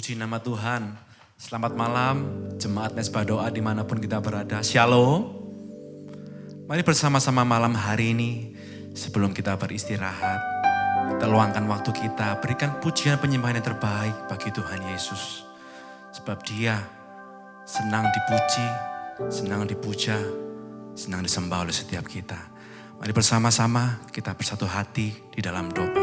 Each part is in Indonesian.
Puji nama Tuhan. Selamat malam jemaat Mesbah Doa dimanapun kita berada. Shalom. Mari bersama-sama malam hari ini sebelum kita beristirahat. Kita luangkan waktu kita, berikan pujian penyembahan yang terbaik bagi Tuhan Yesus. Sebab Dia senang dipuji, senang dipuja, senang disembah oleh setiap kita. Mari bersama-sama kita bersatu hati di dalam doa.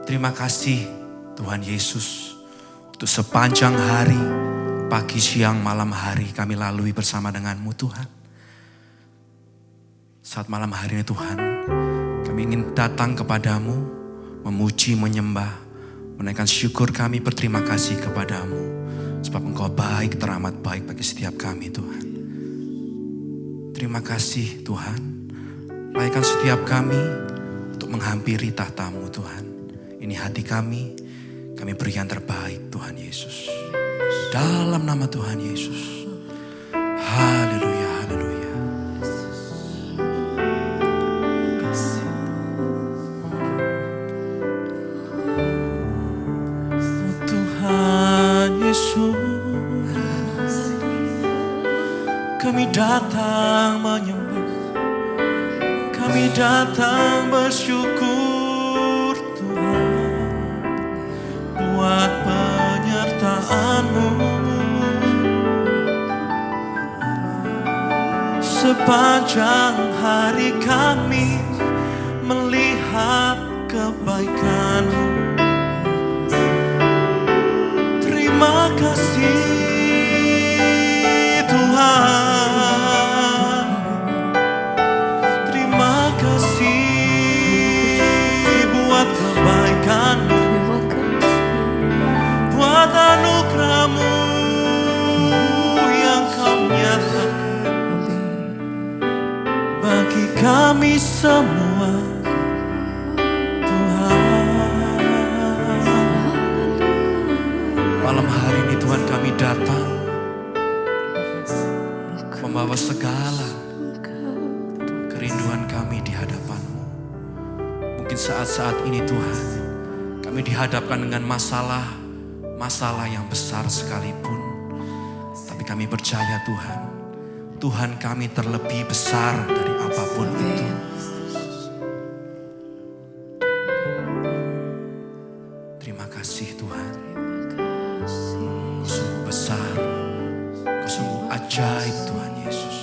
Terima kasih Tuhan Yesus untuk sepanjang hari, pagi, siang, malam hari kami lalui bersama denganmu Tuhan. Saat malam hari ini Tuhan, kami ingin datang kepadamu, memuji, menyembah, menaikkan syukur kami, berterima kasih kepadamu. Sebab Engkau baik, teramat baik bagi setiap kami Tuhan. Terima kasih Tuhan, layakkan setiap kami untuk menghampiri tahta-Mu Tuhan. Ini hati kami beri yang terbaik Tuhan Yesus. Dalam nama Tuhan Yesus. Haleluya, haleluya. Tuhan Yesus, kami datang menyembah, kami datang bersyukur Tuhan buat penyertaan-Mu. Sepanjang hari kami melihat kebaikan-Mu. Terima kasih Tuhan. Terima kasih buat kebaikan-Mu, buat anugerah-Mu yang Kau nyatakan bagi kami semua Tuhan. Malam hari ini Tuhan kami datang membawa segala kerinduan kami di hadapan-Mu. Mungkin saat-saat ini Tuhan kami dihadapkan dengan masalah yang besar sekalipun. Tapi kami percaya Tuhan, Tuhan kami terlebih besar dari apapun itu. Terima kasih Tuhan. Kau sungguh besar, Kau sungguh ajaib Tuhan Yesus.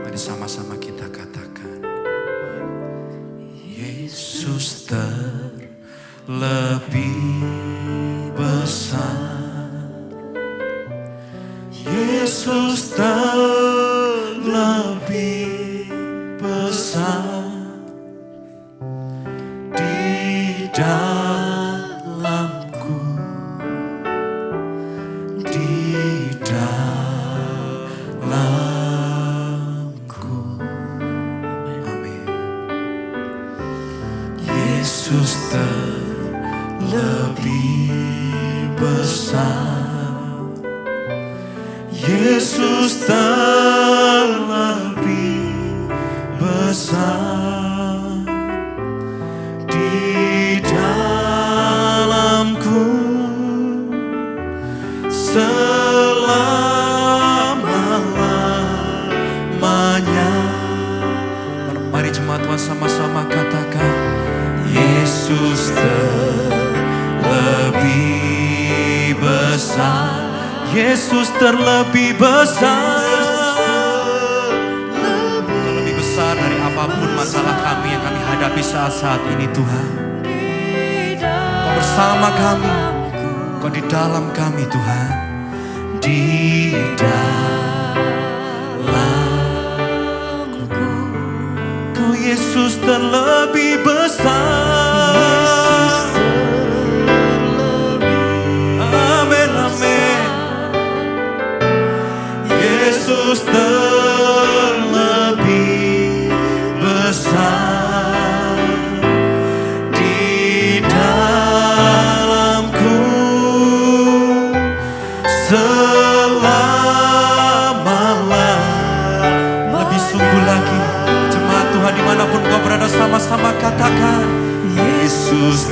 Mari sama-sama kita katakan, Yesus lebih besar, Yesus terlebih besar di dalamku, di dalamku. Amin. Yesus lebih besar, Yesus terlebih besar di dalamku selama-lamanya. Mari jemaat Tuhan sama-sama katakan, Yesus terlebih besar, Yesus terlebih besar, terlebih besar dari apapun masalah kami yang kami hadapi saat-saat ini Tuhan. Kau bersama kami, Kau di dalam kami Tuhan, di dalamku. Kau Yesus terlebih besar. Yesus terlebih besar di dalamku selama-lamanya. Lebih sungguh lagi, jemaat Tuhan dimanapun kau berada, sama-sama katakan, Yesus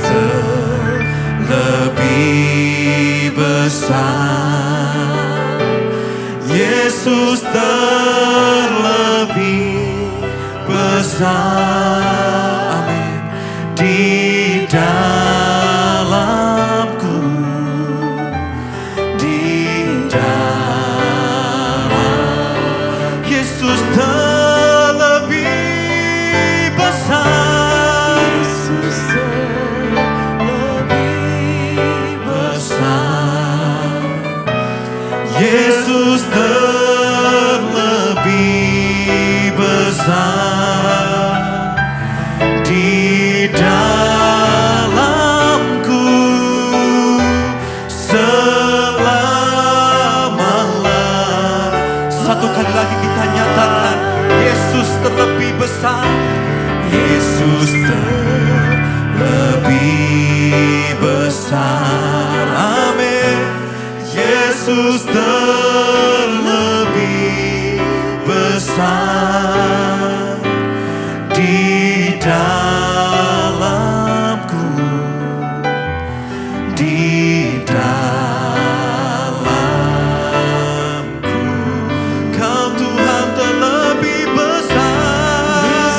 terlebih besar. Yesus terlebih besar. Amin. Di dalamku, di dalam Yesus terlebih besar. Yesus terlebih besar. Yesus terlebih besar. Di dalamku selama-lamanya. Satu kali lagi kita nyatakan, Yesus terlebih besar. Yesus terlebih besar. Amin. Yesus terlebih besar. Di dalamku, di dalamku, Kau Tuhan terlebih besar.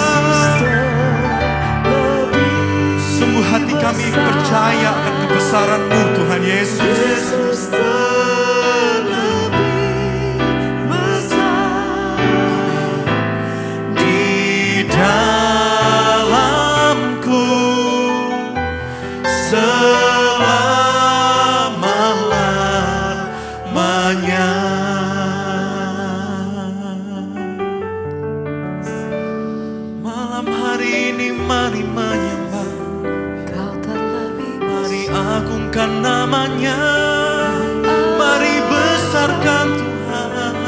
Sungguh hati kami percaya akan kebesaran-Mu Tuhan Yesus. Selama-lamanya. Malam hari ini mari menyembah, Kau terlebih besar. Mari agungkan namanya, mari besarkan Tuhan.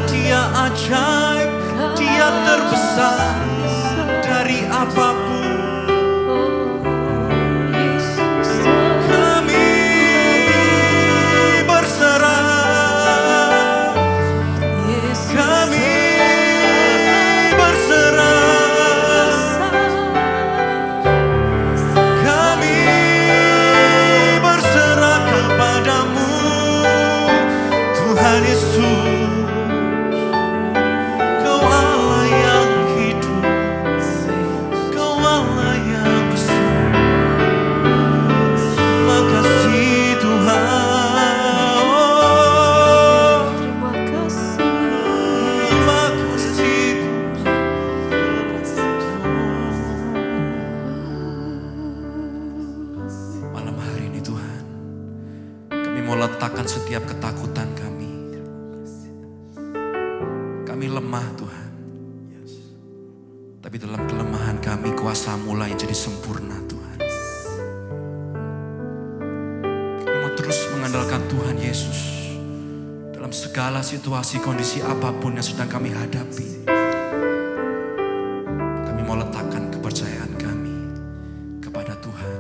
Dia ajaib, Dia terbesar dari apapun. Letakkan setiap ketakutan kami. Kami lemah Tuhan, tapi dalam kelemahan kami kuasa-Mu lah yang jadi sempurna Tuhan. Kami mau terus mengandalkan Tuhan Yesus dalam segala situasi kondisi apapun yang sedang kami hadapi. Kami mau letakkan kepercayaan kami kepada Tuhan.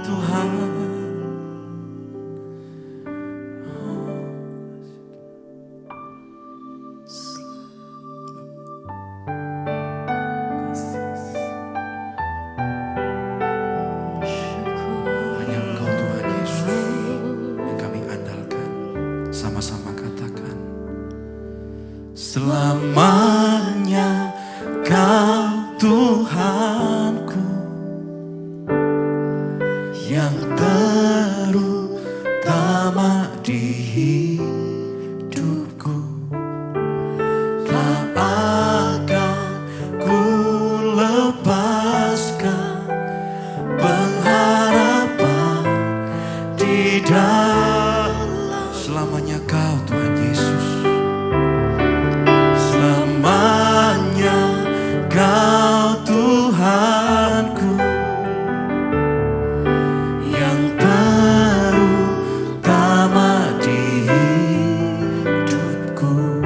Tuhan, hanya Engkau Tuhan Yesus yang kami andalkan. Sama-sama katakan, selamanya Kau Tuhanku, yang terutama di hidupku. Tak akan ku lepaskan pengharapan di dalam. Selamanya Kau Tuhan Yesus, selamanya Kau Tuhanku, yang terutama di hidupku.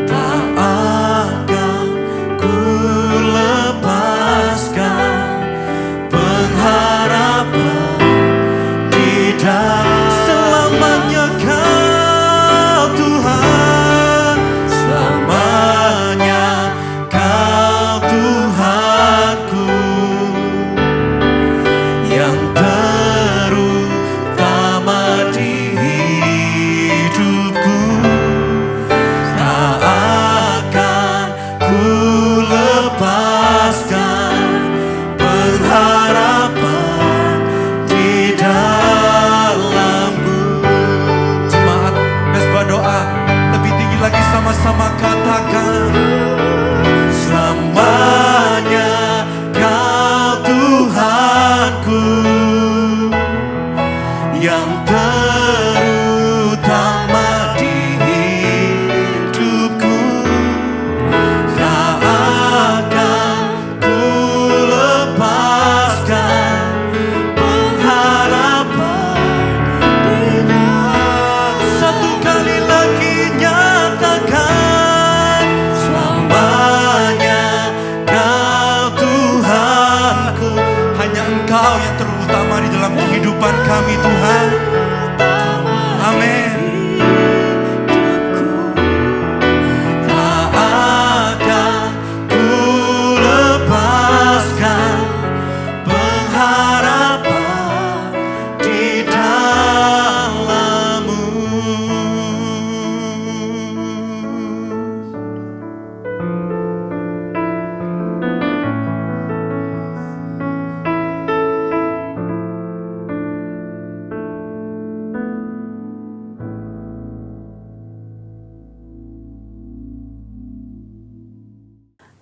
Tak akan ku lepaskan pengharapan di dalam. yang terutama di hidupku. Tak akan ku lepaskan pengharapan di dalam. Satu kali lagi nyatakan, selamanya Kau Tuhanku. Hanya Engkau yang terutama di dalam kehidupan kami, Tuhan. Amin. Tak akan ku lepaskan pengharapan di dalam-Mu.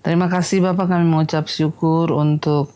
Terima kasih Bapak, kami mengucap syukur untuk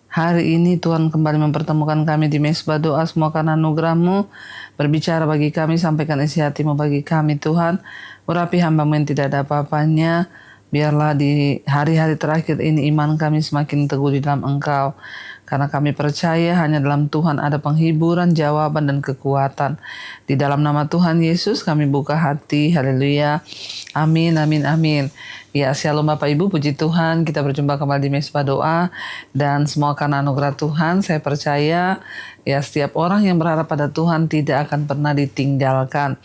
hari ini Tuhan kembali mempertemukan kami di Mesbah Doa. Semua karena anugerah-Mu, berbicara bagi kami, sampaikan isi hati-Mu bagi kami Tuhan. Urapi hamba-Mu yang tidak ada apa-apanya. Biarlah di hari-hari terakhir ini iman kami semakin teguh di dalam Engkau. Karena kami percaya hanya dalam Tuhan ada penghiburan, jawaban, dan kekuatan. Di dalam nama Tuhan Yesus kami buka hati. Haleluya. Amin, amin, amin. Ya, shalom Bapak Ibu, puji Tuhan. Kita berjumpa kembali di Mesbah Doa. Dan semua karena anugerah Tuhan, saya percaya ya setiap orang yang berharap pada Tuhan tidak akan pernah ditinggalkan.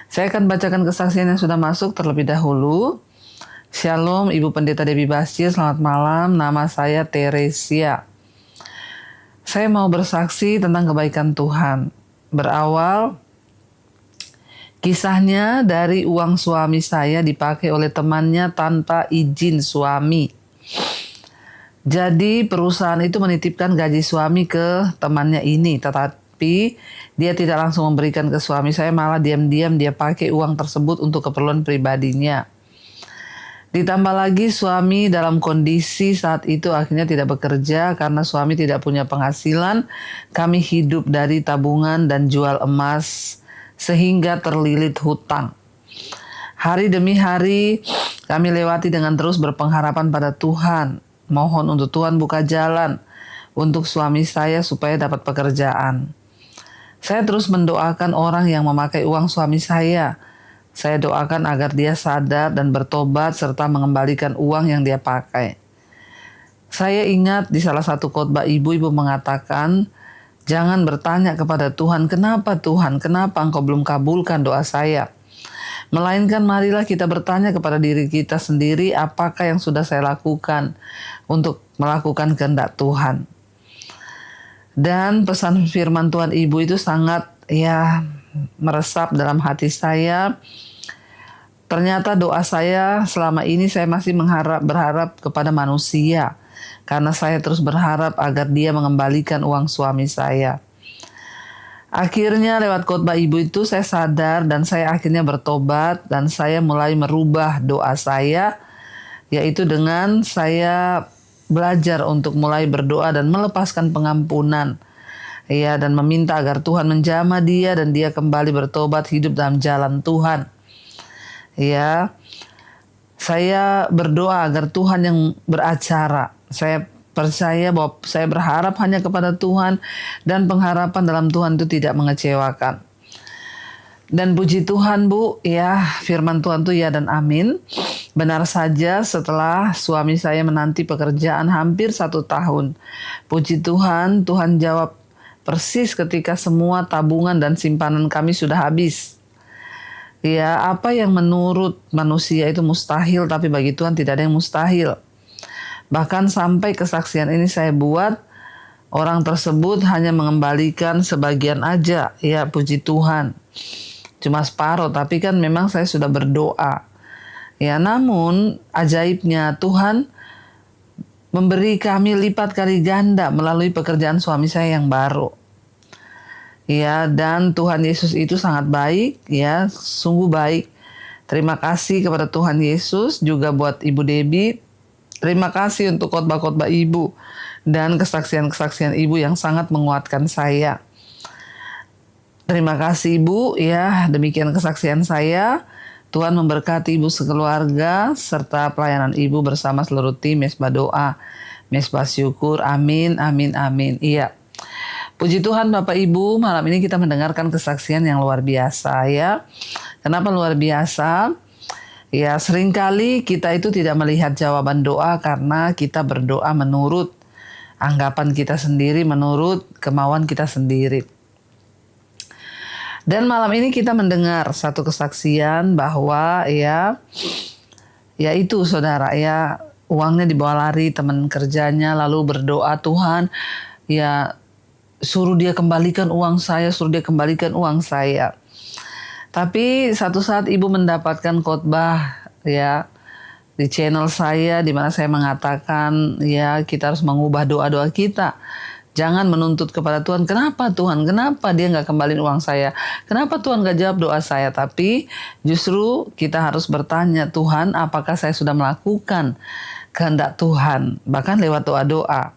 Saya akan bacakan kesaksian yang sudah masuk terlebih dahulu. Shalom Ibu Pendeta Debbie Basir, selamat malam. Nama saya Teresia. Saya mau bersaksi tentang kebaikan Tuhan. Berawal kisahnya dari uang suami saya dipakai oleh temannya tanpa izin suami. Jadi perusahaan itu menitipkan gaji suami ke temannya ini, tetapi dia tidak langsung memberikan ke suami saya, malah diam-diam dia pakai uang tersebut untuk keperluan pribadinya. Ditambah lagi suami dalam kondisi saat itu akhirnya tidak bekerja karena suami tidak punya penghasilan. Kami hidup dari tabungan dan jual emas sehingga terlilit hutang. Hari demi hari kami lewati dengan terus berpengharapan pada Tuhan. Mohon untuk Tuhan buka jalan untuk suami saya supaya dapat pekerjaan. Saya terus mendoakan orang yang memakai uang suami saya. Saya doakan agar dia sadar dan bertobat serta mengembalikan uang yang dia pakai. Saya ingat di salah satu khotbah ibu mengatakan, jangan bertanya kepada Tuhan, kenapa Engkau belum kabulkan doa saya? Melainkan marilah kita bertanya kepada diri kita sendiri, apakah yang sudah saya lakukan untuk melakukan kehendak Tuhan. Dan pesan firman Tuhan ibu itu sangat meresap dalam hati saya. Ternyata doa saya selama ini saya masih berharap kepada manusia. Karena saya terus berharap agar dia mengembalikan uang suami saya. Akhirnya lewat khotbah ibu itu saya sadar dan saya akhirnya bertobat. Dan saya mulai merubah doa saya. Yaitu dengan saya belajar untuk mulai berdoa dan melepaskan pengampunan. Ya, dan meminta agar Tuhan menjamah dia dan dia kembali bertobat hidup dalam jalan Tuhan. Ya, saya berdoa agar Tuhan yang beracara. Saya percaya bahwa saya berharap hanya kepada Tuhan dan pengharapan dalam Tuhan itu tidak mengecewakan. Dan puji Tuhan Bu, ya firman Tuhan itu ya dan amin. Benar saja setelah suami saya menanti pekerjaan hampir 1 tahun. Puji Tuhan, Tuhan jawab persis ketika semua tabungan dan simpanan kami sudah habis. Ya, apa yang menurut manusia itu mustahil, tapi bagi Tuhan tidak ada yang mustahil. Bahkan sampai kesaksian ini saya buat, orang tersebut hanya mengembalikan sebagian aja. Ya, puji Tuhan. Cuma separuh, tapi kan memang saya sudah berdoa. Ya, namun ajaibnya Tuhan memberi kami lipat kali ganda melalui pekerjaan suami saya yang baru. Ya, dan Tuhan Yesus itu sangat baik, ya, sungguh baik. Terima kasih kepada Tuhan Yesus, juga buat Ibu Debbie. Terima kasih untuk khotbah-khotbah Ibu dan kesaksian-kesaksian Ibu yang sangat menguatkan saya. Terima kasih Ibu ya, demikian kesaksian saya. Tuhan memberkati Ibu sekeluarga serta pelayanan Ibu bersama seluruh tim Mesbah Doa, Mesbah Syukur. Amin, amin, amin. Iya. Puji Tuhan Bapak Ibu, malam ini kita mendengarkan kesaksian yang luar biasa ya. Kenapa luar biasa? Ya, seringkali kita itu tidak melihat jawaban doa karena kita berdoa menurut anggapan kita sendiri, menurut kemauan kita sendiri. Dan malam ini kita mendengar satu kesaksian bahwa ya itu saudara ya, uangnya dibawa lari teman kerjanya, lalu berdoa, Tuhan ya suruh dia kembalikan uang saya, suruh dia kembalikan uang saya. Tapi satu saat ibu mendapatkan khotbah ya di channel saya, di mana saya mengatakan ya kita harus mengubah doa-doa kita. Jangan menuntut kepada Tuhan, kenapa Tuhan, kenapa dia nggak kembaliin uang saya, kenapa Tuhan nggak jawab doa saya. Tapi justru kita harus bertanya, Tuhan apakah saya sudah melakukan kehendak Tuhan, bahkan lewat doa-doa.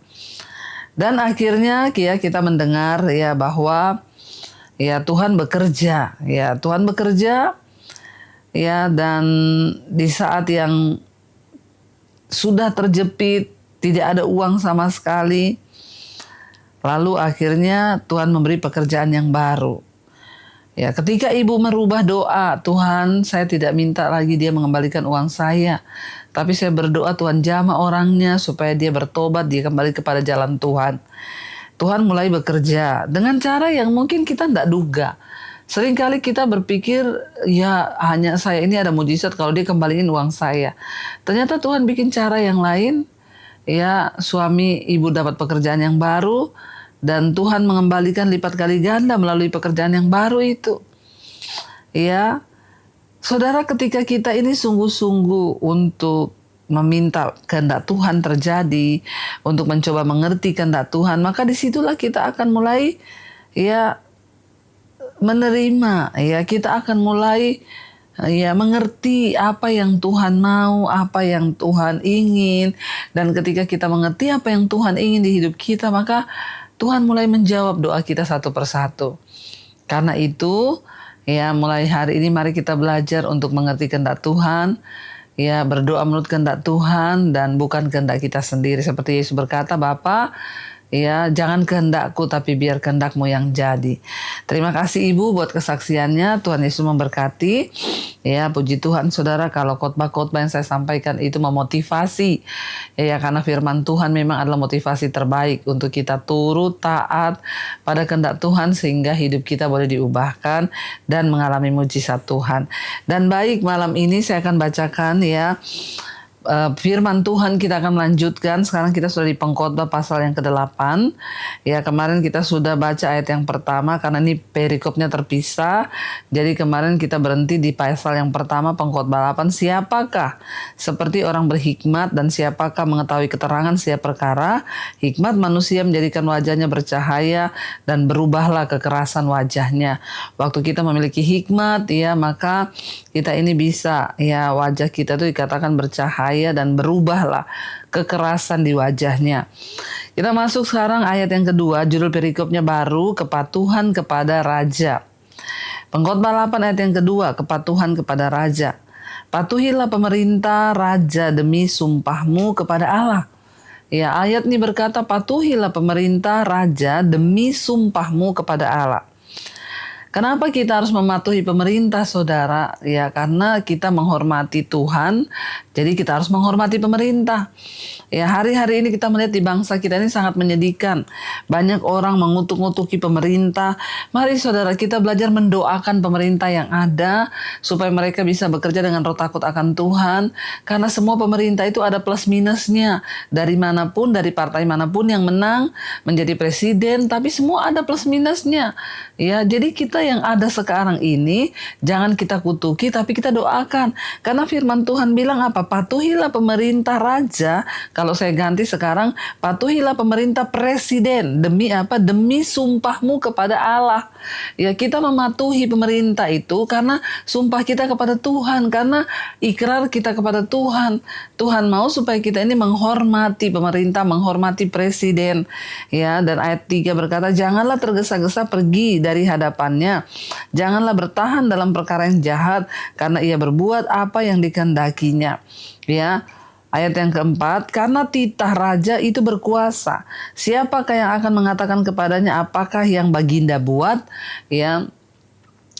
Dan akhirnya ya kita mendengar ya bahwa ya Tuhan bekerja, ya Tuhan bekerja ya, dan di saat yang sudah terjepit, tidak ada uang sama sekali, lalu akhirnya Tuhan memberi pekerjaan yang baru. Ya, ketika ibu merubah doa, Tuhan saya tidak minta lagi dia mengembalikan uang saya, tapi saya berdoa Tuhan jamah orangnya supaya dia bertobat, dia kembali kepada jalan Tuhan. Tuhan mulai bekerja dengan cara yang mungkin kita tidak duga. Seringkali kita berpikir ya hanya saya ini ada mujizat kalau dia kembaliin uang saya. Ternyata Tuhan bikin cara yang lain. Ya, suami ibu dapat pekerjaan yang baru. Dan Tuhan mengembalikan lipat kali ganda melalui pekerjaan yang baru itu. Ya, saudara, ketika kita ini sungguh-sungguh untuk meminta kehendak Tuhan terjadi, untuk mencoba mengerti kehendak Tuhan, maka disitulah kita akan mulai ya menerima, ya kita akan mulai ya mengerti apa yang Tuhan mau, apa yang Tuhan ingin. Dan ketika kita mengerti apa yang Tuhan ingin di hidup kita, maka Tuhan mulai menjawab doa kita satu persatu. Karena itu, ya mulai hari ini mari kita belajar untuk mengerti kehendak Tuhan. Ya berdoa menurut kehendak Tuhan dan bukan kehendak kita sendiri. Seperti Yesus berkata, Bapa, ya jangan kehendakku tapi biar kehendakmu yang jadi. Terima kasih Ibu buat kesaksiannya. Tuhan Yesus memberkati. Ya puji Tuhan saudara, kalau khotbah-khotbah yang saya sampaikan itu memotivasi. Ya karena firman Tuhan memang adalah motivasi terbaik untuk kita turut taat pada kehendak Tuhan sehingga hidup kita boleh diubahkan dan mengalami mujizat Tuhan. Dan baik, malam ini saya akan bacakan ya firman Tuhan. Kita akan melanjutkan. Sekarang kita sudah di Pengkhotbah pasal yang ke-8. Ya, kemarin kita sudah baca ayat yang pertama karena ini perikopnya terpisah. Jadi kemarin kita berhenti di pasal yang pertama Pengkhotbah 8. Siapakah seperti orang berhikmat dan siapakah mengetahui keterangan setiap perkara? Hikmat manusia menjadikan wajahnya bercahaya dan berubahlah kekerasan wajahnya. Waktu kita memiliki hikmat ya, maka kita ini bisa ya wajah kita itu dikatakan bercahaya dan berubahlah kekerasan di wajahnya. Kita masuk sekarang ayat yang kedua, judul perikopnya baru, kepatuhan kepada raja. Pengkhotbah 8 ayat yang kedua, kepatuhan kepada raja. Patuhilah pemerintah raja demi sumpahmu kepada Allah. Ya, ayat ini berkata patuhilah pemerintah raja demi sumpahmu kepada Allah. Kenapa kita harus mematuhi pemerintah, saudara? Ya, karena kita menghormati Tuhan, jadi kita harus menghormati pemerintah. Ya, hari-hari ini kita melihat di bangsa kita ini sangat menyedihkan. Banyak orang mengutuk-ngutuki pemerintah. Mari saudara, kita belajar mendoakan pemerintah yang ada, supaya mereka bisa bekerja dengan roh takut akan Tuhan. Karena semua pemerintah itu ada plus minusnya. Dari manapun, dari partai manapun yang menang, menjadi presiden, tapi semua ada plus minusnya. Ya, jadi kita yang ada sekarang ini jangan kita kutuki tapi kita doakan. Karena firman Tuhan bilang apa? Patuhilah pemerintah raja. Kalau saya ganti sekarang, patuhilah pemerintah presiden. Demi apa? Demi sumpahmu kepada Allah. Ya, kita mematuhi pemerintah itu karena sumpah kita kepada Tuhan, karena ikrar kita kepada Tuhan. Tuhan mau supaya kita ini menghormati pemerintah, menghormati presiden. Ya, dan ayat 3 berkata, janganlah tergesa-gesa pergi dari hadapannya dirinya. Janganlah bertahan dalam perkara yang jahat, karena ia berbuat apa yang dikehendakinya. Ya, ayat yang keempat, karena titah raja itu berkuasa. Siapakah yang akan mengatakan kepadanya apakah yang baginda buat? Ya,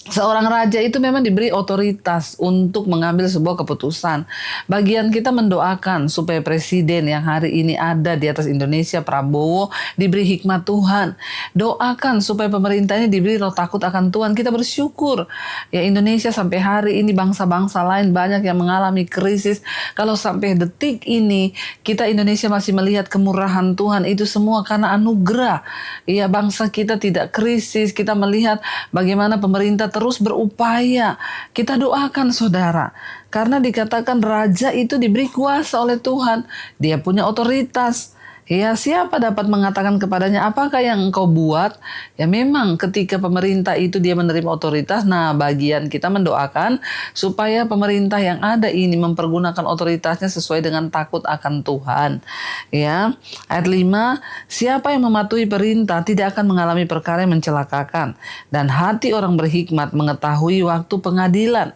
seorang raja itu memang diberi otoritas untuk mengambil sebuah keputusan. Bagian kita mendoakan supaya presiden yang hari ini ada di atas Indonesia, Prabowo, diberi hikmat Tuhan. Doakan supaya pemerintahnya diberi roh takut akan Tuhan. Kita bersyukur ya, Indonesia sampai hari ini bangsa-bangsa lain banyak yang mengalami krisis. Kalau sampai detik ini kita Indonesia masih melihat kemurahan Tuhan, itu semua karena anugerah. Ya, bangsa kita tidak krisis. Kita melihat bagaimana pemerintah terus berupaya. Kita doakan saudara, karena dikatakan raja itu diberi kuasa oleh Tuhan. Dia punya otoritas. Ya, siapa dapat mengatakan kepadanya apakah yang engkau buat? Ya, memang ketika pemerintah itu dia menerima otoritas. Nah, bagian kita mendoakan supaya pemerintah yang ada ini mempergunakan otoritasnya sesuai dengan takut akan Tuhan. Ya, ayat 5, siapa yang mematuhi perintah tidak akan mengalami perkara yang mencelakakan, dan hati orang berhikmat mengetahui waktu pengadilan.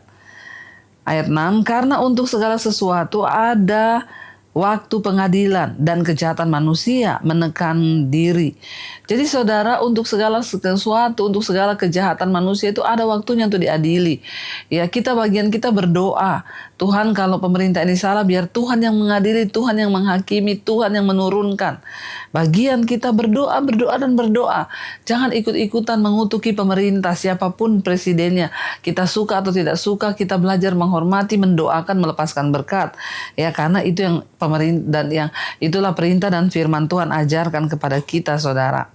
Ayat 6, karena untuk segala sesuatu ada waktu pengadilan, dan kejahatan manusia menekan diri. Jadi saudara, untuk segala sesuatu, untuk segala kejahatan manusia itu ada waktunya untuk diadili. Ya, bagian kita berdoa. Tuhan, kalau pemerintah ini salah, biar Tuhan yang mengadili, Tuhan yang menghakimi, Tuhan yang menurunkan. Bagian kita berdoa, dan berdoa. Jangan ikut-ikutan mengutuki pemerintah, siapapun presidennya. Kita suka atau tidak suka, kita belajar menghormati, mendoakan, melepaskan berkat. Ya, karena itu yang pemerintah, dan yang itulah perintah dan firman Tuhan ajarkan kepada kita, saudara.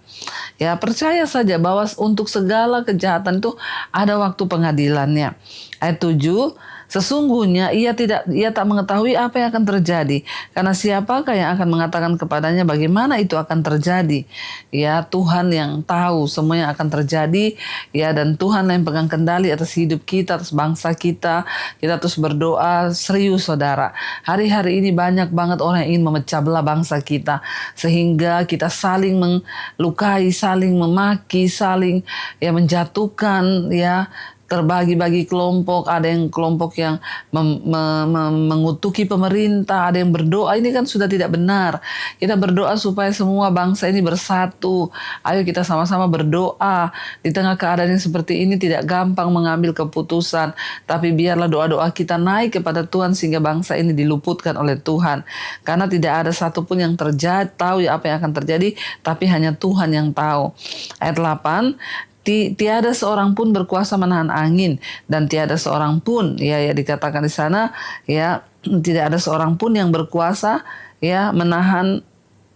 Ya, percaya saja bahwa untuk segala kejahatan itu ada waktu pengadilannya. Ayat 7, sesungguhnya ia tak mengetahui apa yang akan terjadi, karena siapakah yang akan mengatakan kepadanya bagaimana itu akan terjadi? Ya, Tuhan yang tahu semua yang akan terjadi, ya, dan Tuhan yang pegang kendali atas hidup kita, atas bangsa kita. Kita terus berdoa serius, saudara. Hari-hari ini banyak banget orang yang ingin memecah belah bangsa kita, sehingga kita saling melukai, saling memaki, saling ya menjatuhkan, ya, terbagi-bagi kelompok. Ada yang kelompok yang mengutuki pemerintah, ada yang berdoa. Ini kan sudah tidak benar. Kita berdoa supaya semua bangsa ini bersatu. Ayo kita sama-sama berdoa. Di tengah keadaan yang seperti ini tidak gampang mengambil keputusan, tapi biarlah doa-doa kita naik kepada Tuhan sehingga bangsa ini diluputkan oleh Tuhan. Karena tidak ada satupun yang tahu ya apa yang akan terjadi, tapi hanya Tuhan yang tahu. Ayat 8, tiada seorang pun berkuasa menahan angin, dan tiada seorang pun, ya dikatakan di sana, ya, tidak ada seorang pun yang berkuasa ya menahan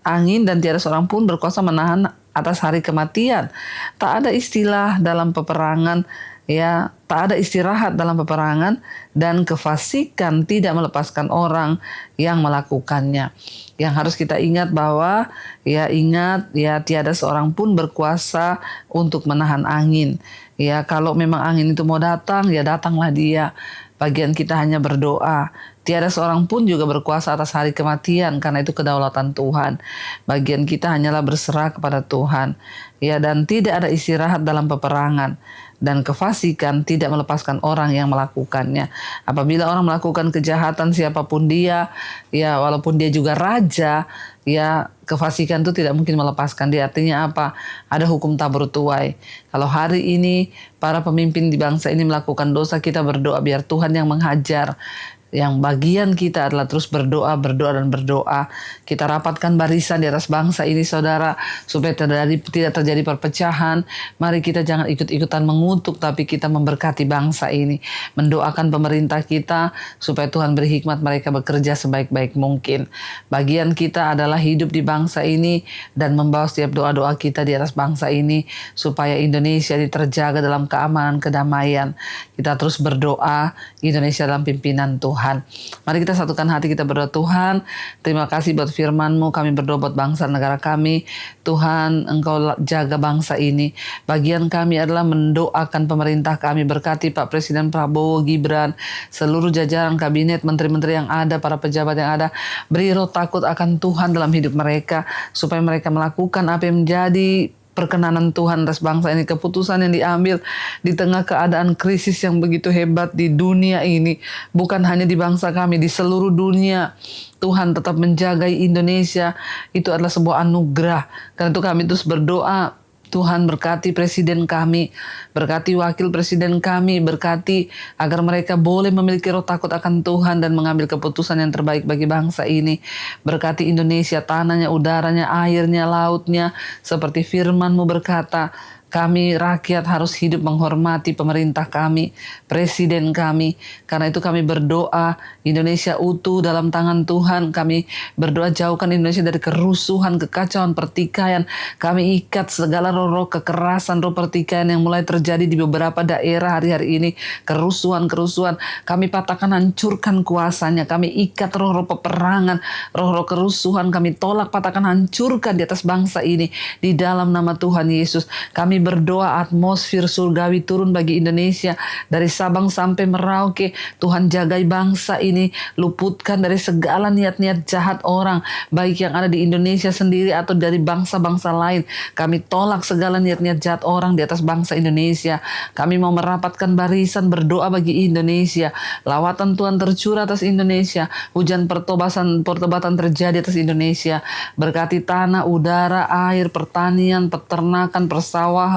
angin, dan tiada seorang pun berkuasa menahan atas hari kematian. Tak ada istilah dalam peperangan, ya, tak ada istirahat dalam peperangan, dan kefasikan tidak melepaskan orang yang melakukannya. Yang harus kita ingat bahwa ingat tiada seorang pun berkuasa untuk menahan angin. Ya, kalau memang angin itu mau datang, ya datanglah dia. Bagian kita hanya berdoa. Tiada seorang pun juga berkuasa atas hari kematian, karena itu kedaulatan Tuhan. Bagian kita hanyalah berserah kepada Tuhan. Ya, dan tidak ada istirahat dalam peperangan, dan kefasikan tidak melepaskan orang yang melakukannya. Apabila orang melakukan kejahatan siapapun dia, ya walaupun dia juga raja, ya kefasikan itu tidak mungkin melepaskan dia. Artinya apa? Ada hukum tabur tuai. Kalau hari ini para pemimpin di bangsa ini melakukan dosa, kita berdoa biar Tuhan yang menghajar. Yang bagian kita adalah terus berdoa, dan berdoa. Kita rapatkan barisan di atas bangsa ini, saudara, supaya tidak terjadi perpecahan. Mari kita jangan ikut-ikutan mengutuk, tapi kita memberkati bangsa ini. Mendoakan pemerintah kita supaya Tuhan beri hikmat mereka bekerja sebaik-baik mungkin. Bagian kita adalah hidup di bangsa ini dan membawa setiap doa-doa kita di atas bangsa ini supaya Indonesia terjaga dalam keamanan, kedamaian. Kita terus berdoa Indonesia dalam pimpinan Tuhan. Mari kita satukan hati, kita berdoa. Tuhan, terima kasih buat firman-Mu. Kami berdoa buat bangsa negara kami. Tuhan, Engkau jaga bangsa ini. Bagian kami adalah mendoakan pemerintah kami. Berkati Pak Presiden Prabowo, Gibran, seluruh jajaran kabinet, menteri-menteri yang ada, para pejabat yang ada. Beri roh takut akan Tuhan dalam hidup mereka, supaya mereka melakukan apa yang menjadi perkenanan Tuhan atas bangsa ini, keputusan yang diambil di tengah keadaan krisis yang begitu hebat di dunia ini, bukan hanya di bangsa kami, di seluruh dunia. Tuhan tetap menjaga Indonesia, itu adalah sebuah anugerah. Karena itu kami terus berdoa, Tuhan berkati presiden kami, berkati wakil presiden kami, berkati agar mereka boleh memiliki roh takut akan Tuhan dan mengambil keputusan yang terbaik bagi bangsa ini. Berkati Indonesia, tanahnya, udaranya, airnya, lautnya, seperti firman-Mu berkata, kami rakyat harus hidup menghormati pemerintah kami, presiden kami. Karena itu kami berdoa Indonesia utuh dalam tangan Tuhan. Kami berdoa jauhkan Indonesia dari kerusuhan, kekacauan, pertikaian. Kami ikat segala roh-roh kekerasan, roh pertikaian yang mulai terjadi di beberapa daerah hari-hari ini. Kerusuhan-kerusuhan. Kami patahkan, hancurkan kuasanya. Kami ikat roh-roh peperangan, roh-roh kerusuhan. Kami tolak, patahkan, hancurkan di atas bangsa ini. Di dalam nama Tuhan Yesus. Kami berdoa atmosfer surgawi turun bagi Indonesia dari Sabang sampai Merauke. Tuhan jagai bangsa ini, luputkan dari segala niat-niat jahat orang, baik yang ada di Indonesia sendiri atau dari bangsa-bangsa lain. Kami tolak segala niat-niat jahat orang di atas bangsa Indonesia. Kami mau merapatkan barisan berdoa bagi Indonesia. Lawatan Tuhan tercurah atas Indonesia. Hujan pertobatan terjadi atas Indonesia. Berkati tanah, udara, air, pertanian, peternakan, persawahan,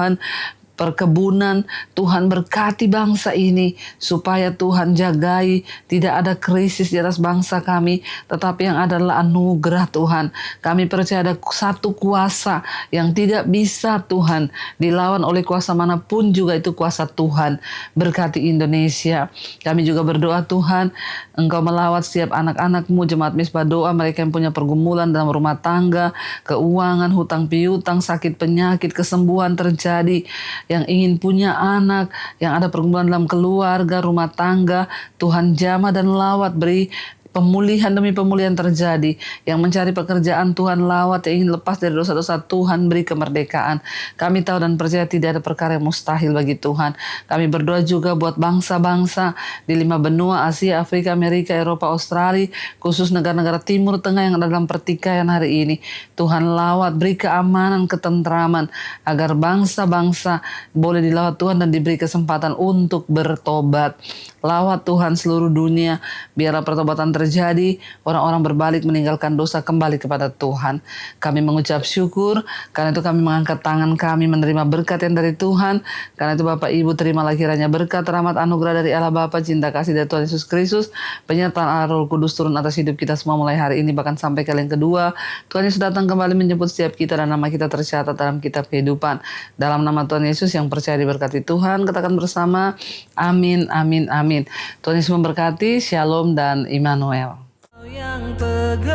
perkebunan. Tuhan berkati bangsa ini supaya Tuhan jagai tidak ada krisis di atas bangsa kami, tetapi yang adalah anugerah Tuhan. Kami percaya ada satu kuasa yang tidak bisa Tuhan dilawan oleh kuasa manapun, juga itu kuasa Tuhan. Berkati Indonesia. Kami juga berdoa Tuhan, Engkau melawat setiap anak-anak-Mu, jemaat Misbah Doa, mereka yang punya pergumulan dalam rumah tangga, keuangan, hutang piutang, sakit penyakit, kesembuhan terjadi, yang ingin punya anak, yang ada pergumulan dalam keluarga, rumah tangga, Tuhan jamah dan lawat, beri pemulihan demi pemulihan terjadi. Yang mencari pekerjaan Tuhan lawat, yang ingin lepas dari dosa-dosa Tuhan beri kemerdekaan. Kami tahu dan percaya tidak ada perkara yang mustahil bagi Tuhan. Kami berdoa juga buat bangsa-bangsa di 5 benua, Asia, Afrika, Amerika, Eropa, Australia, khusus negara-negara Timur Tengah yang ada dalam pertikaian hari ini. Tuhan lawat, beri keamanan, ketentraman, agar bangsa-bangsa boleh dilawat Tuhan dan diberi kesempatan untuk bertobat. Lawat Tuhan seluruh dunia, biarlah pertobatan terjadi, orang-orang berbalik meninggalkan dosa, kembali kepada Tuhan. Kami mengucap syukur, karena itu kami mengangkat tangan kami menerima berkat yang dari Tuhan. Karena itu Bapak Ibu terimalah kiranya berkat, rahmat, anugerah dari Allah Bapa, cinta kasih dari Tuhan Yesus Kristus, penyertaan Allah Roh Kudus turun atas hidup kita semua mulai hari ini bahkan sampai kali yang kedua. Tuhan Yesus datang kembali menjemput setiap kita dan nama kita tercatat dalam kitab kehidupan. Dalam nama Tuhan Yesus yang percaya diberkati Tuhan, katakan bersama, amin, amin, amin. Tuhan Yesus memberkati, shalom dan Immanuel. Yang pegang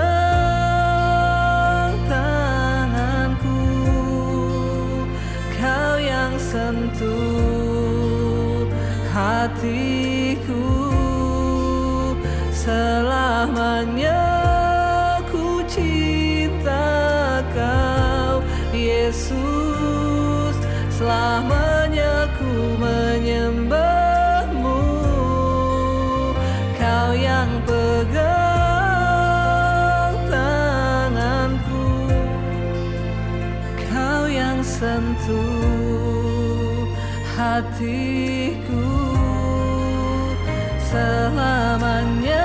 tanganku, Kau yang sentuh hatiku, selamanya ku cinta Kau, Yesus, selamanya ku menyembah Kau yang pegang tanganku, Kau yang sentuh hatiku, selamanya